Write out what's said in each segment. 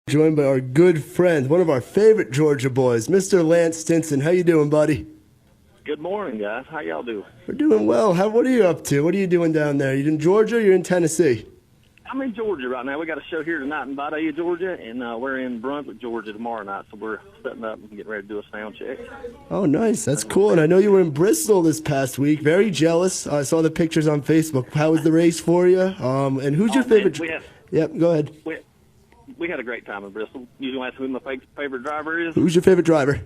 Joined by our good friend, one of our favorite Georgia boys, Mr. Lance Stinson. How you doing, buddy? Good morning, guys. How y'all doing? We're doing well. What are you up to? What are you doing down there? You in Georgia or you're in Tennessee? I'm in Georgia right now. We got a show here tonight in Vidalia, Georgia, and we're in Brunswick, Georgia tomorrow night. So we're setting up and getting ready to do a sound check. Oh, nice. That's cool. And I know you were in Bristol this past week. Very jealous. I saw the pictures on Facebook. How was the race for you? And who's your favorite? Yep, go ahead. We had a great time in Bristol. You gonna ask who my favorite driver is? Who's your favorite driver?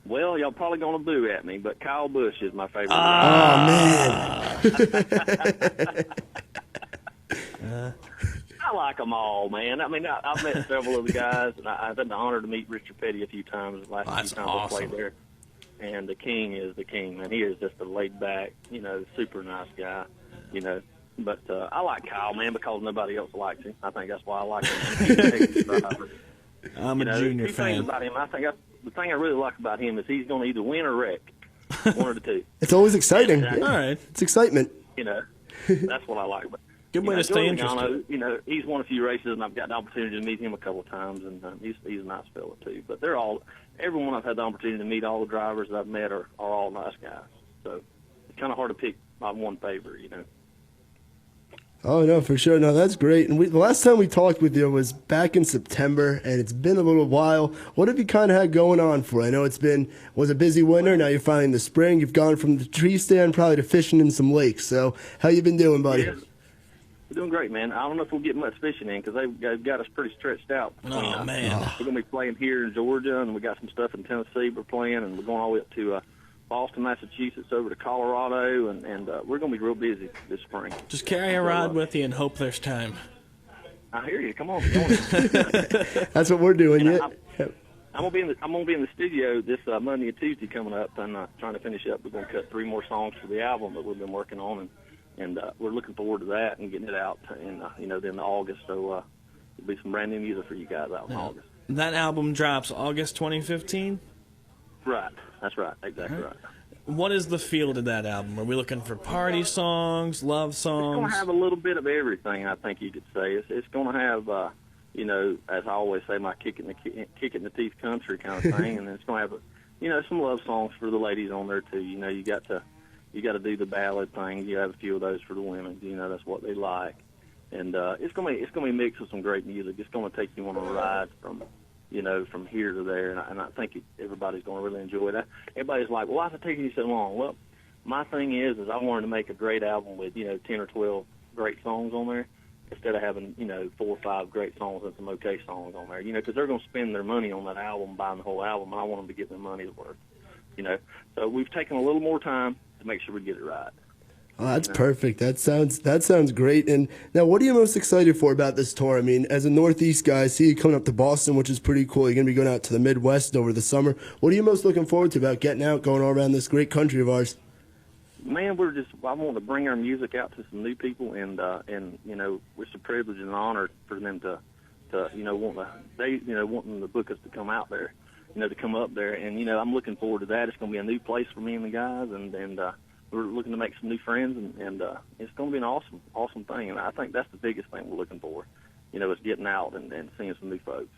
Well, y'all probably gonna boo at me, but Kyle Busch is my favorite. Man. I like them all, man. I mean, I've met several of the guys, and I've had the honor to meet Richard Petty a few times. The last few times I played there, and the king is the king, man. He is just a laid back, super nice guy, But I like Kyle, man, because nobody else likes him. I think that's why I like him. I'm a junior fan. About him, the thing I really like about him is he's going to either win or wreck, one of the two. It's always exciting. All right, it's excitement. That's what I like. But good way to stay interested. He's won a few races, and I've got the opportunity to meet him a couple of times, and he's a nice fellow too. But everyone I've had the opportunity to meet, all the drivers that I've met are all nice guys. So it's kind of hard to pick my one favorite, Oh, no, for sure. No, that's great. And the last time we talked with you was back in September, and it's been a little while. What have you kind of had going on for? I know was a busy winter. Now you're finding the spring. You've gone from the tree stand probably to fishing in some lakes. So how you been doing, buddy? Yeah. We're doing great, man. I don't know if we'll get much fishing in because they've got us pretty stretched out. Oh, man. We're going to be playing here in Georgia, and we got some stuff in Tennessee we're playing, and we're going all the way up to Boston, Massachusetts, over to Colorado, and we're going to be real busy this spring. Just carry a rod with you and hope there's time. I hear you. Come on. That's what we're doing. I'm gonna be in the studio this Monday and Tuesday coming up, and trying to finish up. We're gonna cut 3 more songs for the album that we've been working on, and we're looking forward to that and getting it out in then August. So there'll be some brand new music for you guys out in August. That album drops August 2015. Right. That's right. Exactly right. What is the feel to that album? Are we looking for party songs, love songs? It's going to have a little bit of everything, I think you could say. It's going to have, as I always say, my kick in the teeth country kind of thing, and it's going to have, some love songs for the ladies on there too. You got to do the ballad thing. You have a few of those for the women. That's what they like, and it's going to be mixed with some great music. It's going to take you on a ride from here to there, and I think everybody's going to really enjoy that. Everybody's like, well, why is it taking you so long? Well, my thing is I wanted to make a great album with, 10 or 12 great songs on there instead of having, 4 or 5 great songs and some okay songs on there, because they're going to spend their money on that album, buying the whole album, and I want them to get their money's worth, So we've taken a little more time to make sure we get it right. Oh, that's perfect. That sounds great. And now, what are you most excited for about this tour? I mean, as a Northeast guy, I see you coming up to Boston, which is pretty cool. You're going to be going out to the Midwest over the summer. What are you most looking forward to about getting out, going all around this great country of ours? Man, I want to bring our music out to some new people, and it's a privilege and an honor for them to wanting the book us to come out there, to come up there, and I'm looking forward to that. It's going to be a new place for me and the guys, and we're looking to make some new friends, and it's going to be an awesome thing. And I think that's the biggest thing we're looking for, is getting out and seeing some new folks,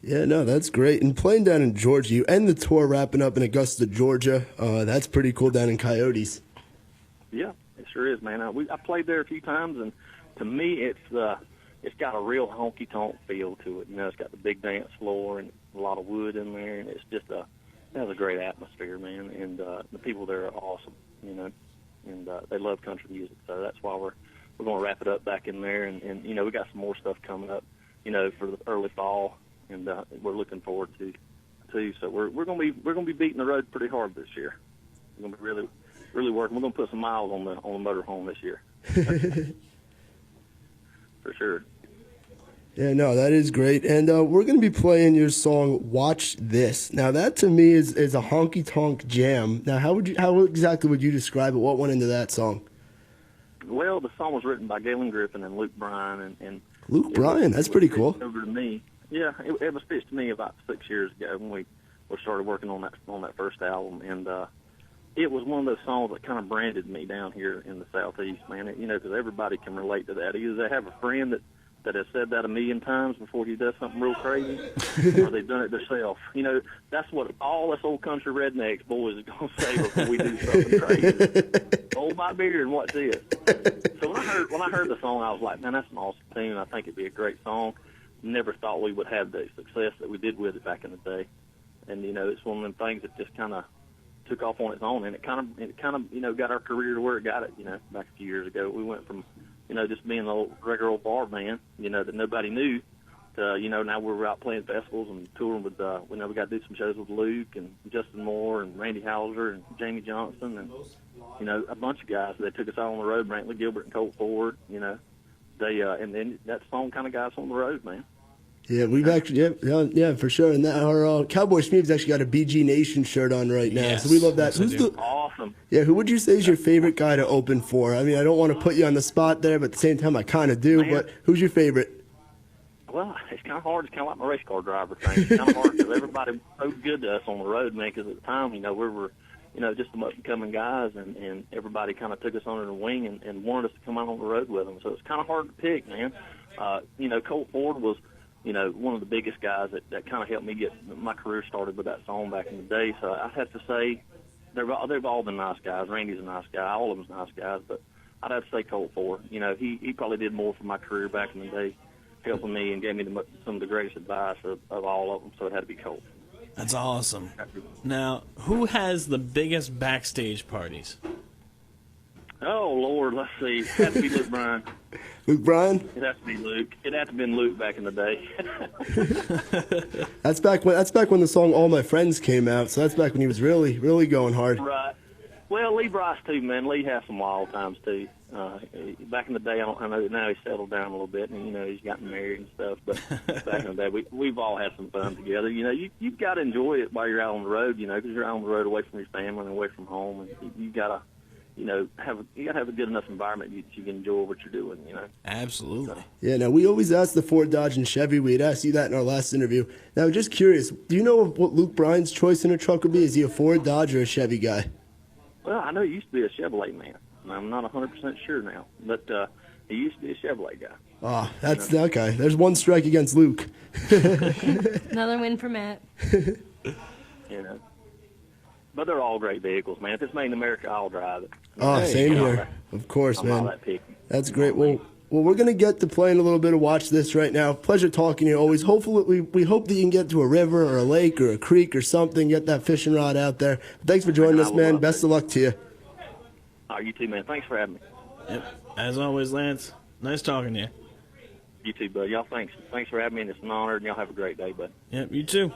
Yeah, no, that's great. And playing down in Georgia, you end the tour wrapping up in Augusta, Georgia. That's pretty cool down in Coyotes. Yeah, it sure is, man. I played there a few times, and to me, it's got a real honky-tonk feel to it. It's got the big dance floor and a lot of wood in there, and it's just it has a great atmosphere, man, and the people there are awesome, and they love country music, so that's why we're going to wrap it up back in there, and we got some more stuff coming up, for the early fall, and we're looking forward to too. So we're going to be beating the road pretty hard this year. We're going to be really, really working. We're going to put some miles on the motorhome this year, for sure. Yeah, no, that is great. And we're going to be playing your song, Watch This. Now, that to me is a honky-tonk jam. Now, how exactly would you describe it? What went into that song? Well, the song was written by Galen Griffin and Luke Bryan. And Luke Bryan, that's pretty cool. Over to me. Yeah, it was pitched to me about 6 years ago when we started working on that first album. And it was one of those songs that kind of branded me down here in the Southeast, man. Because everybody can relate to that. Either they have a friend that that has said that a million times before he does something real crazy, or they've done it themselves. You know, that's what all us old country rednecks boys are going to say before we do something crazy. Hold my beer and watch this. So when I heard the song, I was like, man, that's an awesome tune. I think it'd be a great song. Never thought we would have the success that we did with it back in the day. And, you know, it's one of them things that just kind of took off on its own, and it kind of, you know, got our career to where it got it, you know, back a few years ago. We went from, you know, just being the regular old bar band, you know, that nobody knew, to, you know, now we're out playing festivals and touring with, we know we got to do some shows with Luke and Justin Moore and Randy Hauser and Jamie Johnson and, you know, a bunch of guys that took us out on the road, Brantley Gilbert and Colt Ford, you know. They, and then that song kind of got us on the road, man. Yeah, we've actually, yeah, for sure. And our Cowboy Schmeeb's actually got a BG Nation shirt on right now, Yes, so we love that. yes, Awesome. Yeah, who would you say is your favorite guy to open for? I mean, I don't want to put you on the spot there, but at the same time, I kind of do. Man. But who's your favorite? Well, it's kind of hard. It's kind of like my race car driver thing. It's kind of hard because everybody was so good to us on the road, man, because at the time, you know, we were, you know, just some up-and-coming guys, and everybody kind of took us under the wing and wanted us to come out on the road with them. So it's kind of hard to pick, man. You know, Colt Ford was, you know, one of the biggest guys that kind of helped me get my career started with that song back in the day. So I have to say they've all been nice guys. Randy's a nice guy. All of them's nice guys. But I'd have to say Colt Ford. You know, he probably did more for my career back in the day, helping me and gave me some of the greatest advice of all of them. So it had to be Colt. That's awesome. Now, who has the biggest backstage parties? Oh, Lord, let's see. It has to be Luke Bryan. Luke Bryan? It has to be Luke. It had to have been Luke back in the day. That's back when the song "All My Friends" came out. So that's back when he was really, really going hard. Right. Well, Lee Bryce too, man. Lee has some wild times too. Back in the day, I know now he's settled down a little bit, and you know he's gotten married and stuff. But back in the day, we've all had some fun together. You know, you've got to enjoy it while you're out on the road. You know, because you're out on the road away from your family and away from home, and you gotta, you know, you gotta have a good enough environment that you can enjoy what you're doing. You know. Absolutely. Yeah. Now we always ask the Ford, Dodge, and Chevy. We had asked you that in our last interview. Now, just curious, do you know what Luke Bryan's choice in a truck would be? Is he a Ford, Dodge, or a Chevy guy? Well, I know he used to be a Chevrolet man. I'm not 100% sure now, but he used to be a Chevrolet guy. Oh, that's okay. There's one strike against Luke. Another win for Matt. You know, but they're all great vehicles, man. If it's made in America, I'll drive it. Oh, same here. Of course, I'm not man. that picky. That's great. Well, we're going to get to playing a little bit of Watch This right now. Pleasure talking to you always. Hopefully, we hope that you can get to a river or a lake or a creek or something, get that fishing rod out there. But thanks for joining us, man. Best of luck to you. Oh, you too, man. Thanks for having me. Yep. As always, Lance, nice talking to you. You too, bud. Y'all thanks for having me, and it's an honor, and y'all have a great day, bud. Yep, you too.